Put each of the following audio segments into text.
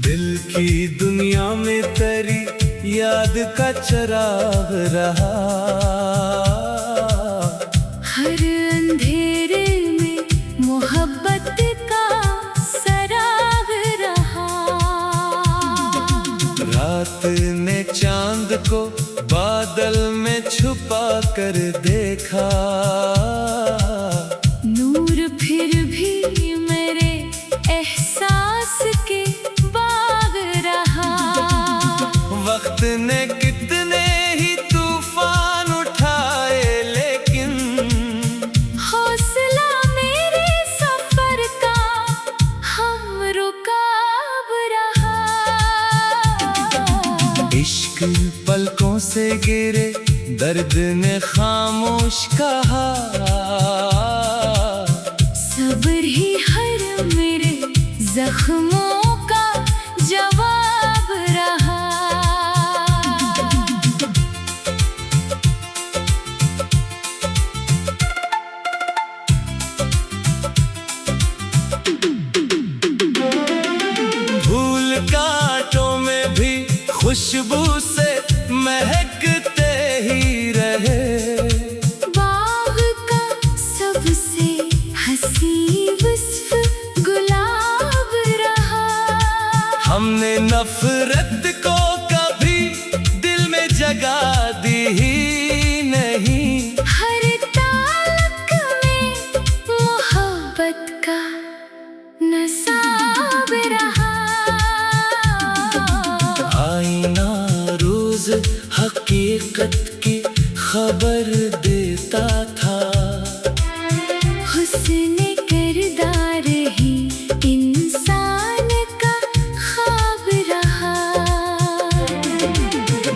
दिल की दुनिया में तेरी याद का चराग रहा। हर अंधेरे में मोहब्बत का सराग रहा। रात ने चांद को बादल में छुपा कर देखा। नूर फिर भी मेरे एहसास के बाग रहा। वक्त ने कितने ही तूफान उठाए, लेकिन हौसला मेरे सफर का हम रुकाब रहा। इश्क पलकों से गिरे, दर्द ने खामोश कहा। सब्र ही हर मेरे जख्मों का जवाब रहा। फूल कांटों में भी खुशबू से महकते ही रहे। बाग का सबसे हसी वस्फ गुलाब रहा। हमने नफरत को कभी दिल में जगा दी ही नहीं। हर ताल्लुक में मोहब्बत का नसाब रहा। आईना रोज हकीकत की खबर देता था। हुस्न किरदार ही इंसान का ख्वाब रहा।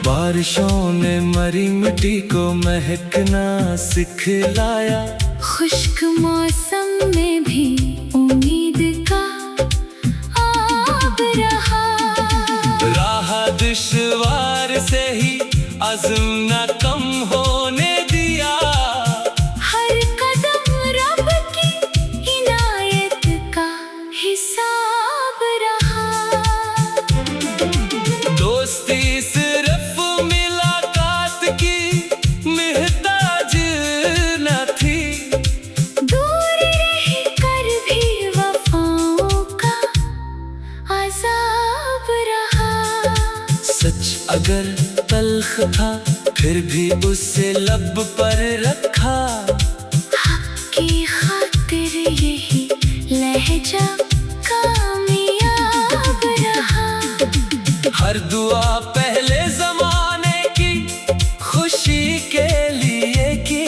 बारिशों ने मरी मिट्टी को महकना सिखलाया। खुश्क मौसम में भी उम्मीद का आब रहा। राह दुश्वार से ही अज़्म न कम होने दिया। हर कदम रब की इनायत का हिसाब रहा। दोस्ती सिर्फ मुलाकात की मोहताज न थी। दूर रह कर भी वफाओं का अज़ाब रहा। सच अगर तल्ख था, फिर भी उसे लब पर रखा। हक की खातिर यही लहजा कामयाब रहा। हर दुआ पहले जमाने की खुशी के लिए की।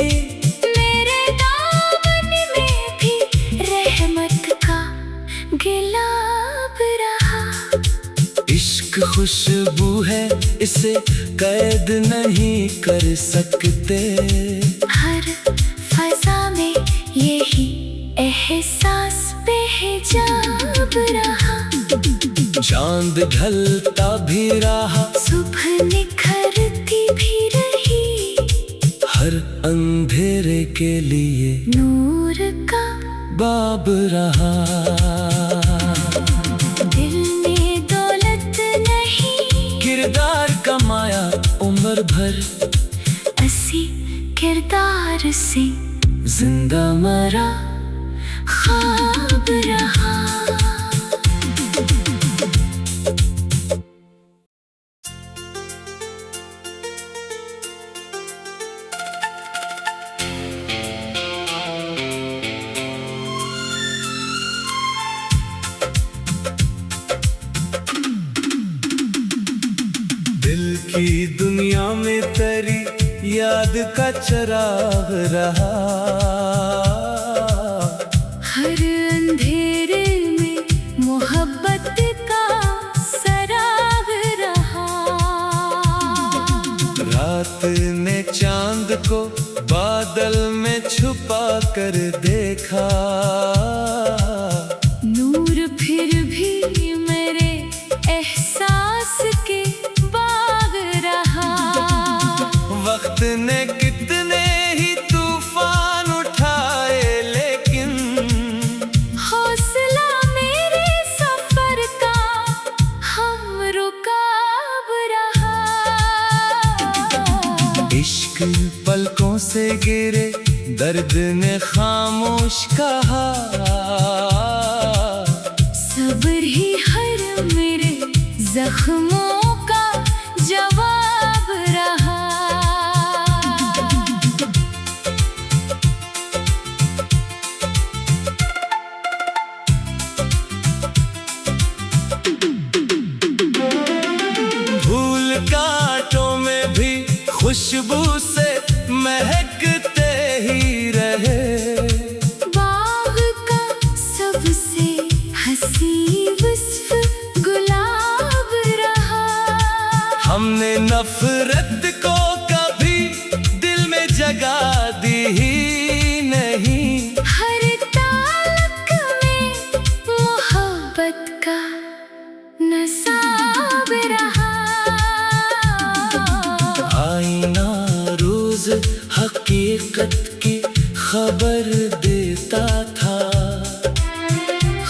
मेरे दामन में भी रहमत का गिलाब रहा। इश्क खुशबू है, इसे कैद नहीं कर सकते। हर फजा में यही एहसास बेहिजाब रहा। चांद ढलता भी रहा, सुबह निखरती भी रही। हर अंधेरे के लिए नूर का बाब रहा। दिल में दौलत नहीं, किरदार कमाया उम्र भर। असी किरदार से जिंदा मरा ख्वाब रहा। दिल की दुनिया में तेरी याद का चराग रहा। हर अंधेरे में मोहब्बत का सराग रहा। रात ने चांद को बादल में छुपा कर देखा। नूर फिर भी मेरे एहसास के बाग रहा। वक्त ने कितने ही तूफान उठाए, लेकिन हौसला मेरे सफर का पलकों से गिरे, दर्द ने खामोश कहा। सब्र ही हर मेरे जख्मों का जवाब रहा। फूल कांटों में भी खुशबू से महकते ही रहे। बाग का सबसे हंसी वस्फ गुलाब रहा। हमने नफरत को कभी दिल में जगा दी ही नहीं। हर ताक में मोहब्बत का नसाब रहा। आईना रोज हकीकत की खबर देता था।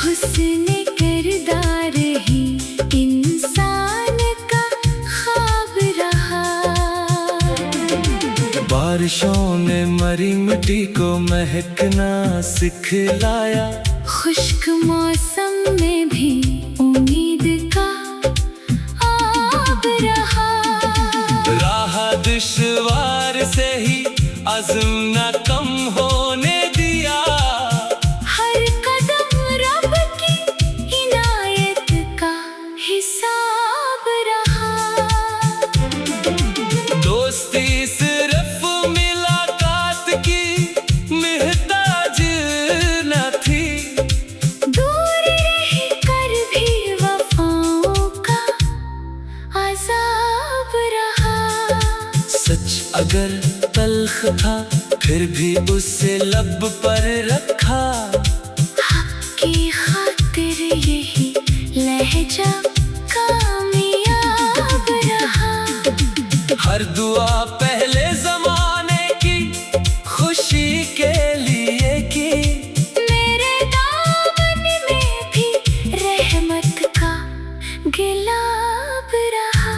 हुस्न किरदार ही इंसान का ख्वाब रहा। बारिशों ने मरी मिट्टी को महकना सिखलाया। खुश्क मौसम में भी उम्मीद का आब रहा। राह दुश्वार से ही अज़्म न कम होने दिया। हर कदम रब की इनायत का हिसाब रहा। दोस्ती सिर्फ मुलाकात की मोहताज न थी। दूर रह कर भी वफाओं का अज़ाब रहा। सच अगर तल्ख था, फिर भी उसे लब पर रखा। हक की खातिर यही लहजा कामयाब रहा। हर दुआ पहले जमाने की खुशी के लिए की। मेरे दामन में भी रहमत का गिलाब रहा।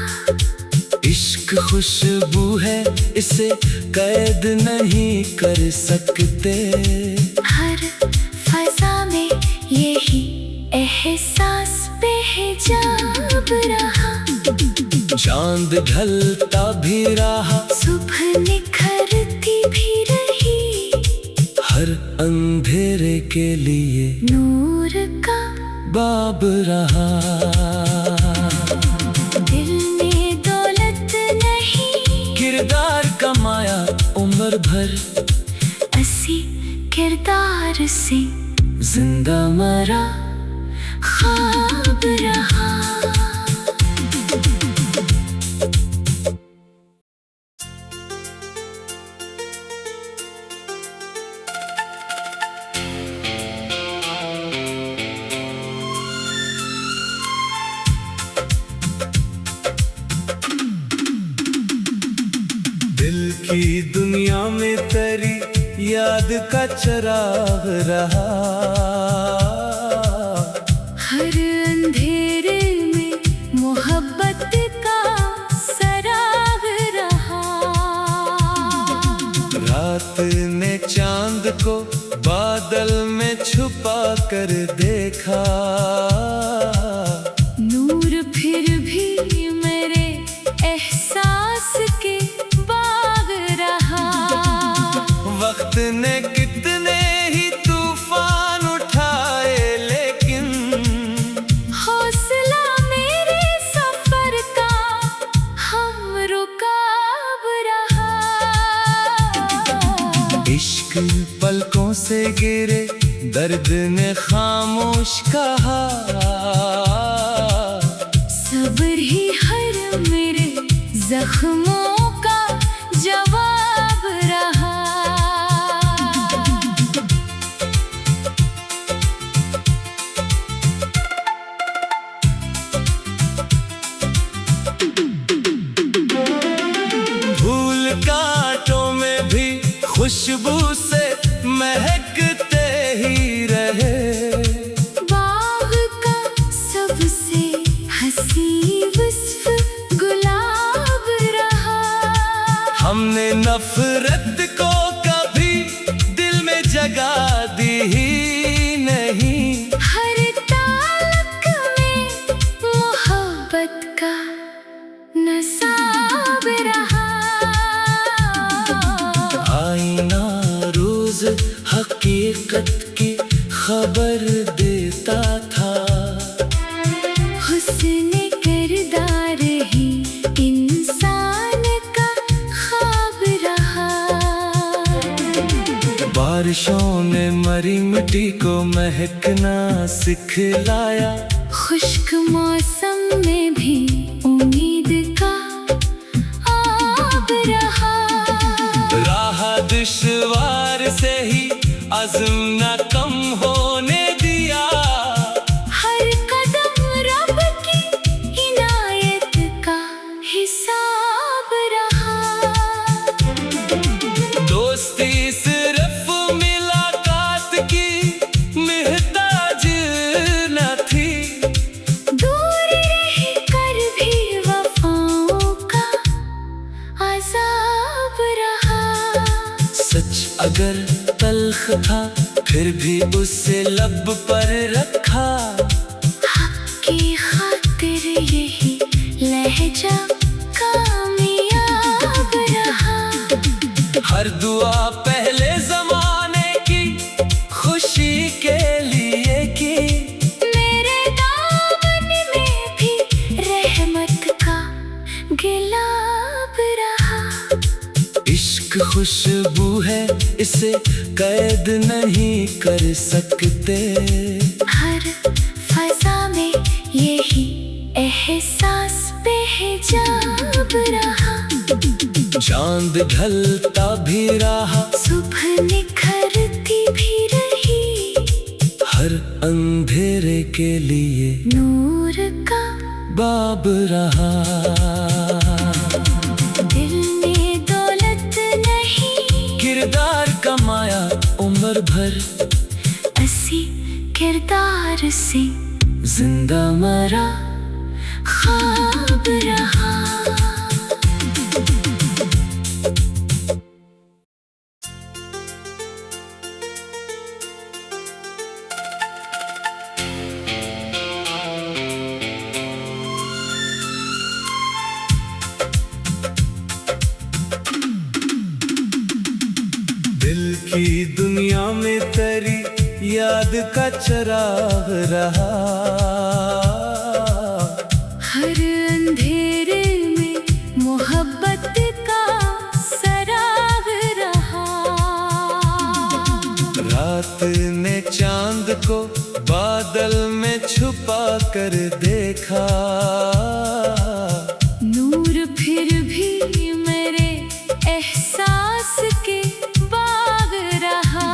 इश्क खुशबू है, इसे कैद नहीं कर सकते। हर फजा में यही एहसास बेहिजाब रहा। चांद ढलता भी रहा, सुबह निखरती भी रही। हर अंधेरे के लिए नूर का बाब रहा। दिल में दौलत नहीं, किरदार कमाया उम्र भर। असी किरदार से जिंदा मरा ख्वाब रहा। दिल की दुनिया में तेरी याद का चराग रहा। हर अंधेरे में मोहब्बत का सराग रहा। रात ने चांद को बादल में छुपा कर देखा। नूर फिर भी मेरे एहसास के बाग रहा। वक्त ने कितने ही तूफान उठाए, लेकिन हौसला मेरे सफर का हम रुकाब रहा। इश्क पलकों से गिरे, दर्द ने खामोश कहा। सब्र ही हर मेरे जख्मों का जवाब रहा। फूल कांटों में भी खुशबू से महकते ही रहे। बाग का सबसे हंसी वस्फ गुलाब रहा। हमने नफरत हुस्न किरदार ही इंसान का ख्वाब रहा। बारिशों ने मरी मिट्टी को महकना सिखलाया। खुश्क मौसम में भी उम्मीद का आब रहा। राह दुश्वार से ही अज़्म न कम होने दिया। हर कदम रब की इनायत का हिसाब रहा। दोस्ती सिर्फ मुलाकात की मोहताज न थी। दूर रह कर भी वफाओं का अज़ाब रहा। सच अगर तल्ख था फिर भी उसे लब पर रखा। हक की खातिर यही लहजा कामयाब रहा। हर दुआ पहले जमाने की खुशी के लिए की। मेरे दामन में भी रहमत का गिलाब रहा। इश्क खुशबू है इसे कैद नहीं कर सकते। हर फजा में यही एहसास बेहिजाब रहा। चांद ढलता भी रहा, सुबह निखरती भी रही। हर अंधेरे के लिए नूर का बाब रहा। दिल में दौलत नहीं, किरदार कमाया उम्र भर। असी किरदार से जिंदा मरा ख्वाब रहा। दिल की दुनिया में तेरी याद का चराग रहा। हर अंधेरे में मोहब्बत का सराग रहा। रात ने चांद को बादल में छुपा कर देखा। नूर फिर भी मेरे एहसास के बाग रहा।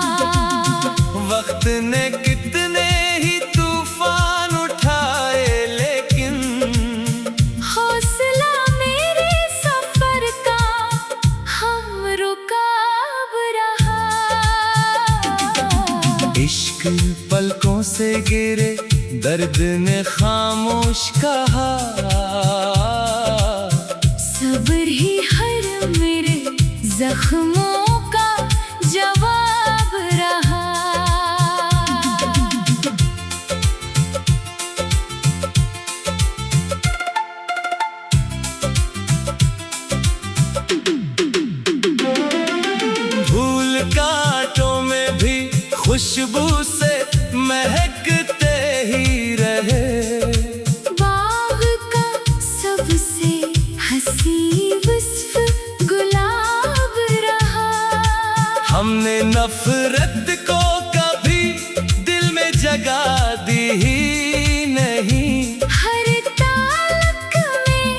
वक्त ने कितने ही तूफान उठाए लेकिन हौसला मेरे सफर का हम रुकाब रहा। इश्क पलकों से गिरे दर्द ने खामोश कहा। सब्र ही हर मेरे जख्मों का जवाब रहा। फूल कांटों में भी खुशबू से महकते ही रहे। बाग का सबसे हसी वस्फ गुलाब रहा। हमने नफरत को कभी दिल में जगा दी ही नहीं। हर ताल्लुक में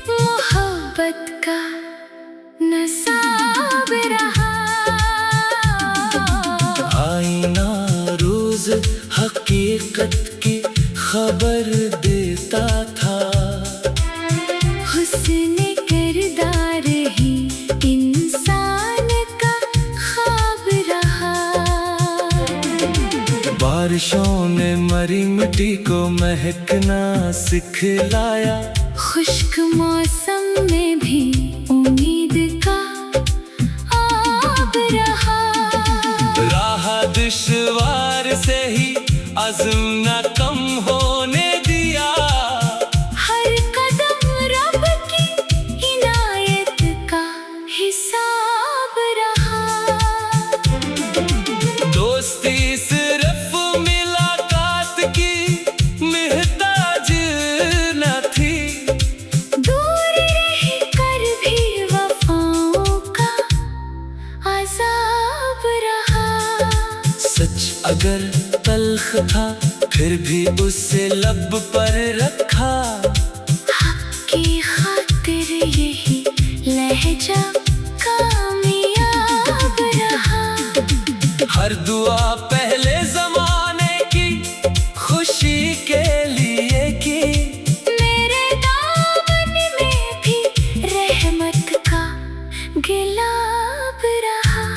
मोहब्बत का नसाब रहा। आईना रोज हकीकत की खबर देता था। हुस्न किरदार ही इंसान का ख्वाब रहा। बारिशों ने मरी मिट्टी को महकना सिखलाया। खुश्क मौसम में भी उम्मीद का आब रहा। राह दुश्वार से ही अज़्म न कम होने दिया। हर कदम रब की इनायत का हिसाब रहा। दोस्ती सिर्फ मुलाकात की मोहताज था, फिर भी उसे लब पर रखा। की खातिर यही लहजा कामयाब रहा। हर दुआ पहले जमाने की खुशी के लिए की। मेरे दामन में भी रहमत का गिलाब रहा।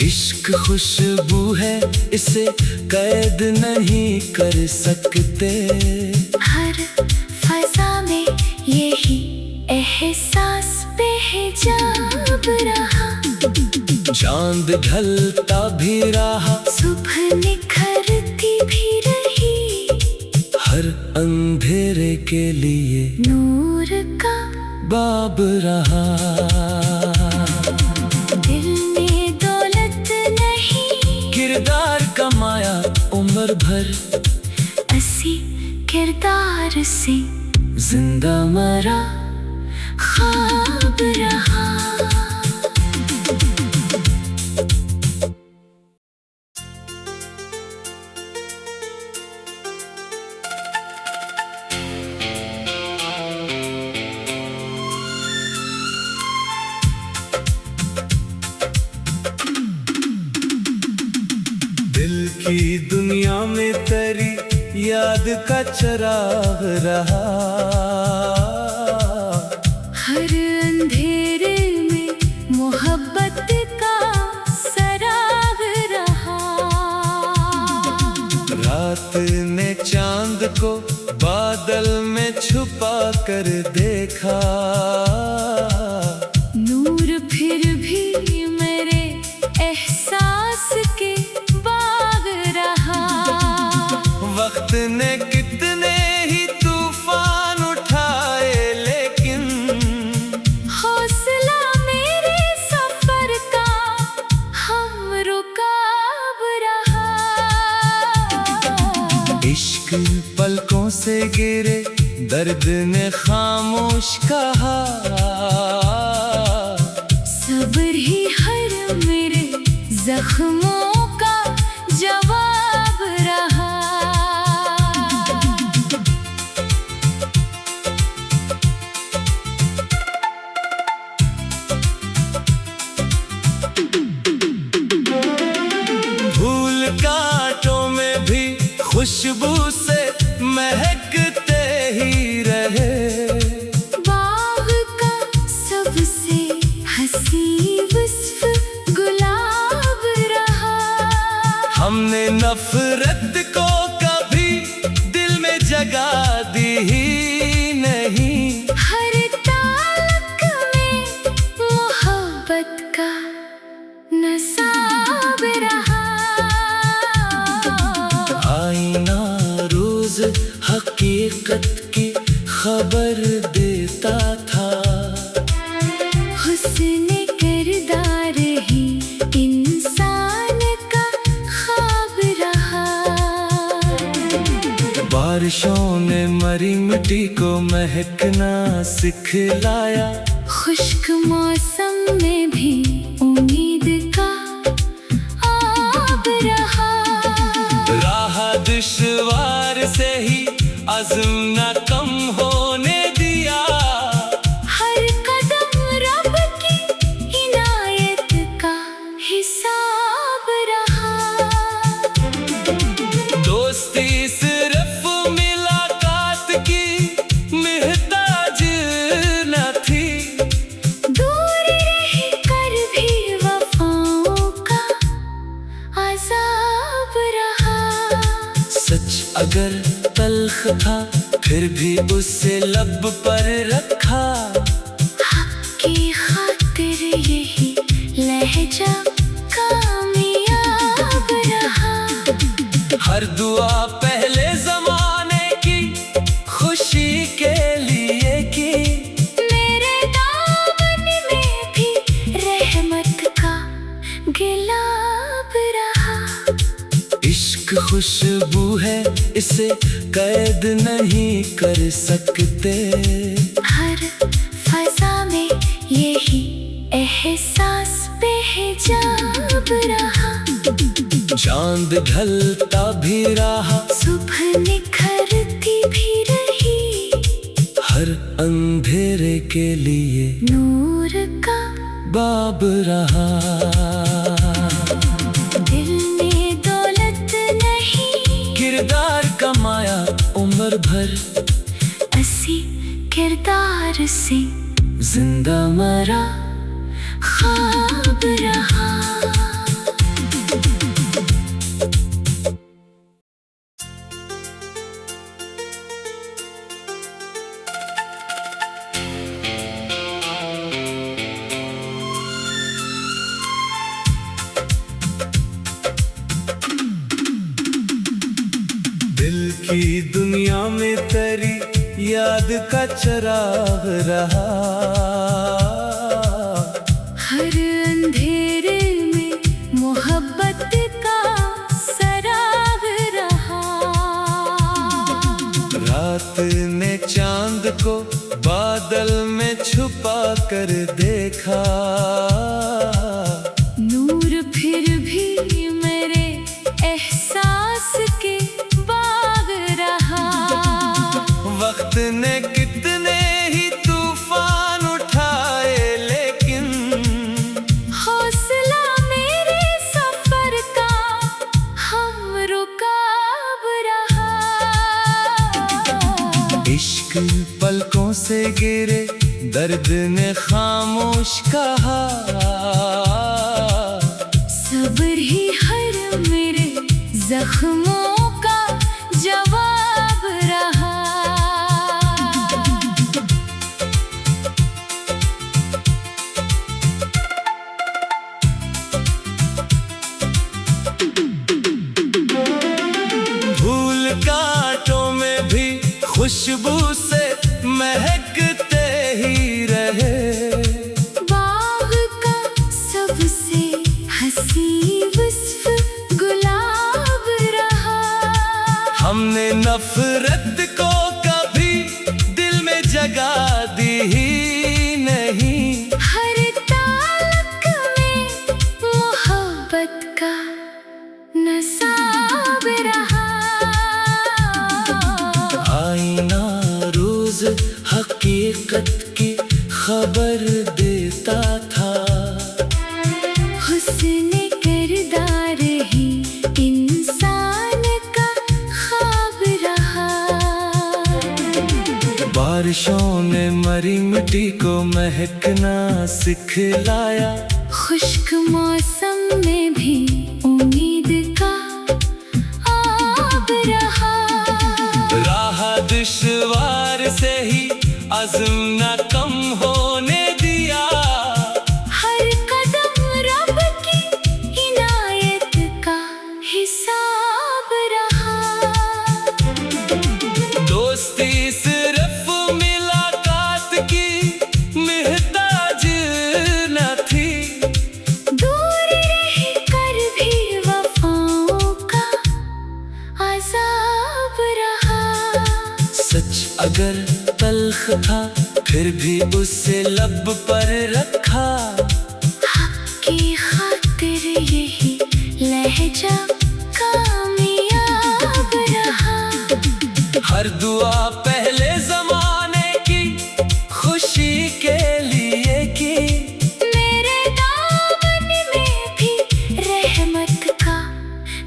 इश्क खुशबू है, इसे कैद नहीं कर सकते। हर फजा में यही एहसास बेहिजाब रहा। चांद ढलता भी रहा, सुबह निखरती भी रही। हर अंधेरे के लिए नूर का बाब रहा। दिल में दौलत नहीं, किरदार कमाया उम्र भर, असी किरदार से जिंदा मरा ख्वाब रहा। दिल की दुनिया में तेरी याद का चराग रहा। हर अंधेरे में मोहब्बत का सराग रहा। रात ने चांद को बादल में छुपा कर देखा। नूर फिर भी मेरे एहसास के बाग रहा। वक्त ने कितने ही तूफान उठाए, लेकिन हौसला मेरे सफर का हम रुकाब रहा। इश्क पलकों से गिरे, दर्द ने खामोश कहा। सब्र ही हर मेरे जख्मों का जवाब रहा। फूल कांटों में भी खुशबू से महकते ही रहे। बाग का सबसे हसी वस्फ गुलाब रहा। हमने नफरत को कभी दिल में जगा दी ही नहीं। हर ताल्लुक में मोहब्बत का नसाब रहा। आईना रोज हकीकत की खबर देता था। हुस्न किरदार ही इंसान का ख्वाब रहा। बारिशों ने मरी मिट्टी को महकना सिखलाया। खुश्क मौसम में भी उम्मीद का आब रहा। राह दुश्वार से ही अज़्म न कम होने दिया। हर कदम रब की इनायत का हिसाब रहा। दोस्ती सिर्फ मुलाकात की मोहताज न थी। दूर रह कर भी वफाओं का अज़ाब रहा। सच अगर तल्ख था, फिर भी उसे लब पर रखा। की खातिर यही लहजा कामयाब रहा। हर दुआ पहले जमाने की खुशी के लिए की। मेरे दामन में भी रहमत का गिलाब रहा। इश्क खुशबू है, इसे कैद नहीं कर सकते। हर फजा में यही एहसास बेहिजाब रहा। चांद ढलता भी रहा, सुबह निखरती भी रही, हर अंधेरे के लिए नूर का बाब रहा। दिल में दौलत नहीं, किरदार कमाया उम्र भर, असी किरदार से जिंदा मरा ख्वाब रहा। दिल की दुनिया में तेरी याद का चराग रहा, हर अंधेरे में मोहब्बत का सराग रहा। रात ने चांद को बादल में छुपा कर देखा, नूर फिर भी मेरे एहसास के बाग रहा। वक्त ने कितने ही तूफान उठाए, लेकिन हौसला मेरे सफर का हम रुकाब रहा। इश्क पलकों से गिरे, दर्द ने खामोश कहा, सब्र ही हर मेरे जख्मों का जवाब रहा। फूल कांटों में भी खुशबू से महकते ही रहे, बाग का सबसे हसी वस्फ गुलाब रहा। हमने नफरत को कभी दिल में जगा दी ही नहीं, हर ताल्लुक में मोहब्बत का नसाब रहा। आईना रोज हकीकत की खबर देता था, हुस्न किरदार ही इंसान का ख्वाब रहा। बारिशों ने मरी मिट्टी को महकना सिखलाया, खुश्क मौसम में भी उम्मीद का आब रहा। राह दुश्वार से ही अज़्म न कम होने दिया, हर कदम रब की इनायत का हिसाब रहा। दोस्ती सिर्फ मुलाकात की मोहताज न थी, दूर रह कर भी वफाओं का अज़ाब रहा। सच अगर तल्ख था फिर भी उसे लब पर रखा, हक की खातिर यही लहजा कामयाब रहा। हर दुआ पहले जमाने की खुशी के लिए की, मेरे दामन में भी रहमत का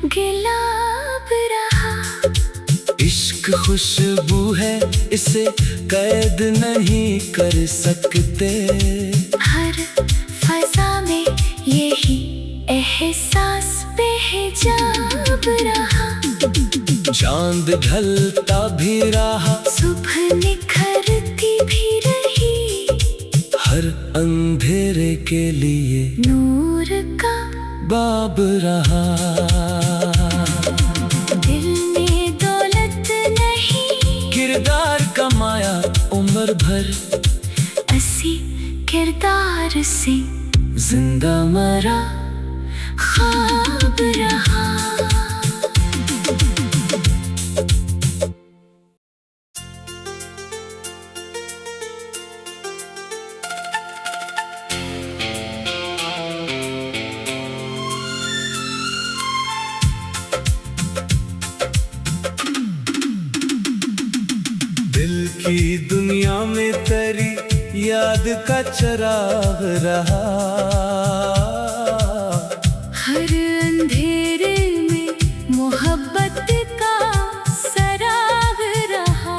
गिलाब रहा। इश्क खुशबू है इसे कैद नहीं कर सकते, हर फजा में यही एहसास बेहिजाब रहा। चांद ढलता भी रहा, सुबह निखरती भी रही, हर अंधेरे के लिए नूर का बाब रहा। दिल में दौलत नहीं, किरदार कमाया उम्र भर, असी किरदार से जिंदा मरा ख्वाब रहा। दुनिया में तेरी याद का चराग रहा। हर अंधेरे में मोहब्बत का सराग रहा।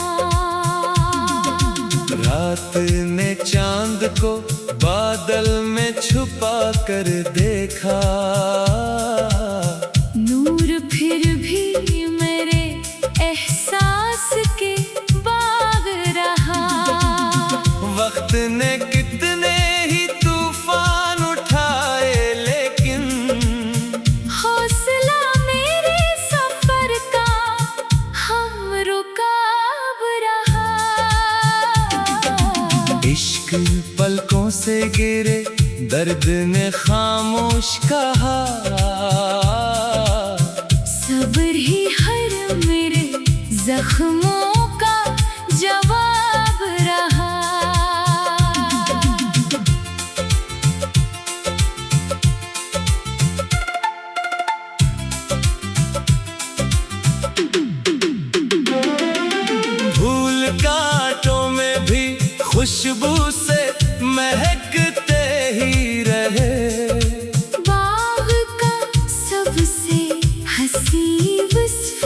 रात ने चांद को बादल में छुपा कर देखा। नूर फिर भी मेरे एहसास के बाग रहा। वक्त ने कितने ही तूफान उठाए, लेकिन हौसला मेरे सफर का हम रुकाब रहा। इश्क पलकों से गिरे, दर्द ने खामोश कहा। सब्र ही हर मेरे जख्मों का जवाब रहा। फूल कांटों में भी खुशबू से महकते ही रहे। बाग का सबसे हसी वस्फ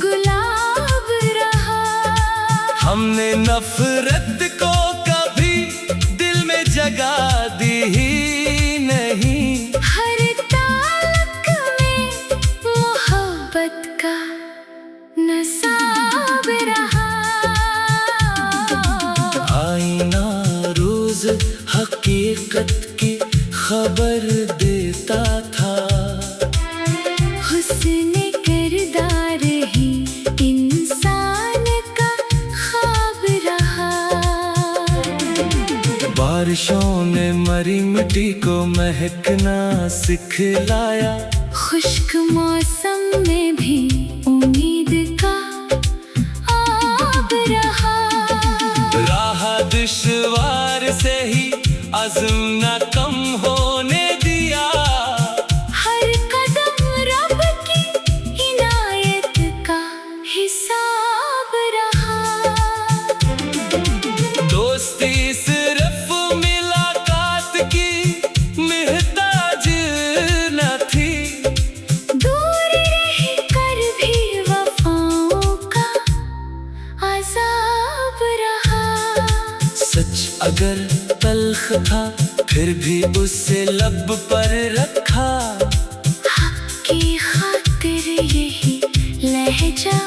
गुलाब रहा। हमने नफरत को कभी दिल में जगा दी ही नहीं। हर ताल्लुक में मोहब्बत का नसाब रहा। आईना रोज हकीकत की खबर देता था। हुस्न किरदार ही इंसान का ख्वाब रहा। बारिशों ने मरी मिट्टी को महकना सिखलाया। खुश्क मौसम में भी उम्मीद का आब रहा। राह दुश्वार से ही अज़्म न कम होने दिया। हर कदम रब की इनायत का हिसाब रहा। दोस्ती सिर्फ मुलाकात की मोहताज न थी। दूर रह कर भी वफाओं का अज़ाब रहा। सच अगर तल्ख था, फिर भी उसे लब पर रखा। हक की खातिर यही लहजा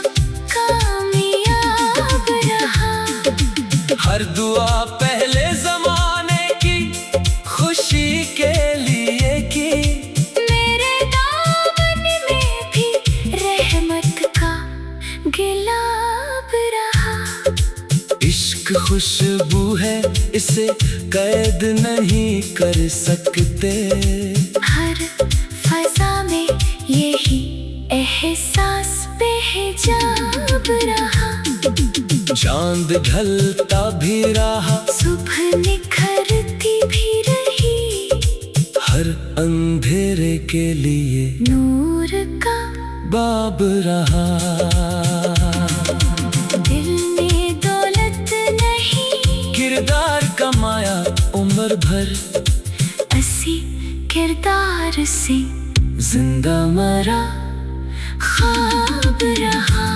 कामयाब रहा। हर दुआ पहले जमाने की खुशी के लिए की। मेरे दामन में भी रहमत का गिलाब रहा। इश्क खुशबू है, इसे कैद नहीं कर सकते। हर फजा में यही एहसास बेहिजाब रहा। चांद ढलता भी रहा, सुबह निखरती भी रही। हर अंधेरे के लिए नूर का बाब रहा। दिल में दौलत नहीं, किरदार कमाया उम्र भर। असी किरदार से जिंदा मरा ख्वाब रहा।